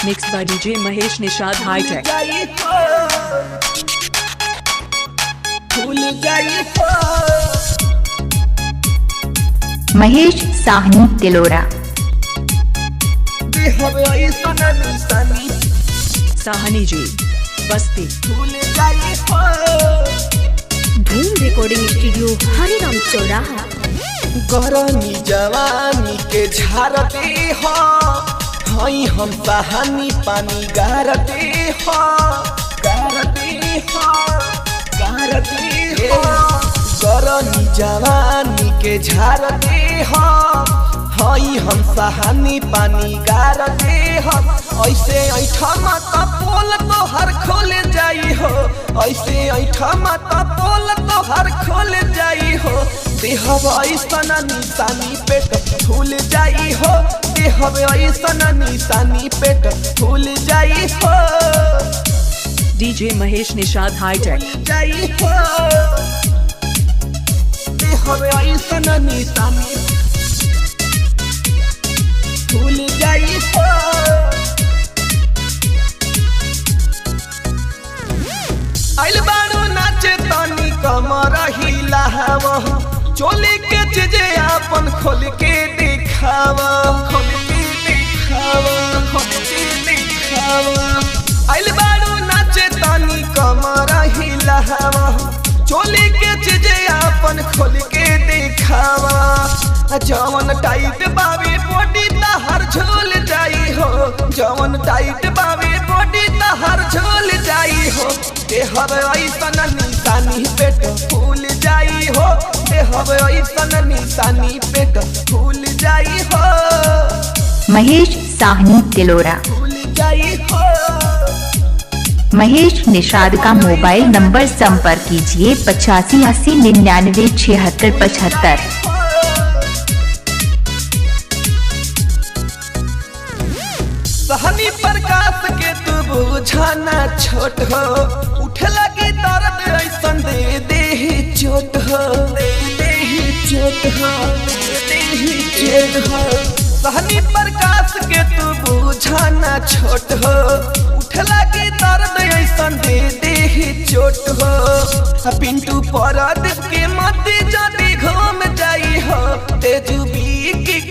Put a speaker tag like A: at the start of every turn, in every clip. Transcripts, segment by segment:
A: Mixed by DJ Mahesh Nishad High Tech.
B: Mahesh Sahni Tilora.
A: Sahni ji बस्ती।
C: धूम recording studio Hariram चौराहा।
D: गरमी जवानी के झारते हो हई हम सहानी पानी गारते हो गारते हो गारते हो। गरमी जवानी के झारते हो हई हम सहानी पानी गारते हो। ऐसे ऐठा माता पोल तो हर खोल जाई हो ऐसे ऐठा माता पोल तो हर खोल जाई हो। देहब ऐसा निशानी पेट फूल जाई हो देहब ऐसा निशानी पेट फूल जाई हो।
A: DJ Mahesh Nishad High Tech.
D: जाई हो देहब ऐसा निशानी फूल जाई हो। आइल बारू नाचे तानी कमर हिलाव चोली के चीजे अपन खोल के दिखाव खोल के दिखाव खोल के दिखाव। आइल बारू नाचे तानी कमर हिलाव चोली के चीजे अपन खोल के दिखाव। जवन टाइट बावे बॉडी तहर झोल जाई हो जवन टाइट बावे बॉडी तहर झोल जाई हो। देहब ऐसा निशानी पेट फूल जाई हो देहब ऐसा निशानी पेट फूल जाई हो।
B: महेश साहनी तिलोरा।
D: फूल जाई हो।
B: महेश निषाद का मोबाइल नंबर संपर्क कीजिए 85 80 99 76 75।
D: सहनी प्रकाश के तू बुझाना छोट हो उठ लगी दर्द ऐसन दे दे चोट हो दे दे चोट हो दे दे चोट हो। सहनी प्रकाश के तू बुझाना छोट हो उठ लगी दर्द ऐसन दे दे चोट हो। पिंटू परद के मत जदी घूम जाई हो तेजुबी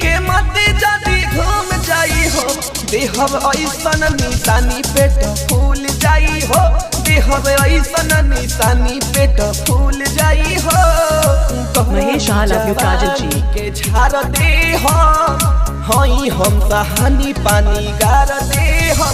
D: के मत जदी घूम जाई हो। देहब ऐसा निशानी पेट फूल जाई हो देहब ऐसा निशानी पेट फूल जाई हो।
A: महेश I love you काजल जी
D: के झार दे हो हई हम सहानी पानी गार दे हो।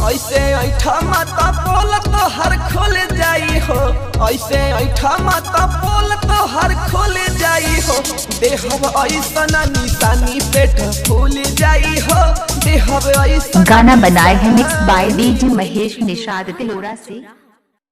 D: ऐसे ऐठा माता पोल तो हर खोल जाई हो ऐसे ऐठा माता पोल तो हर खोल जाई हो। देहब ऐसा निशानी पेट फूल जाई हो देहब ऐसा।
B: गाना बनाए हैं mix by DJ Mahesh Nishad Tilora से।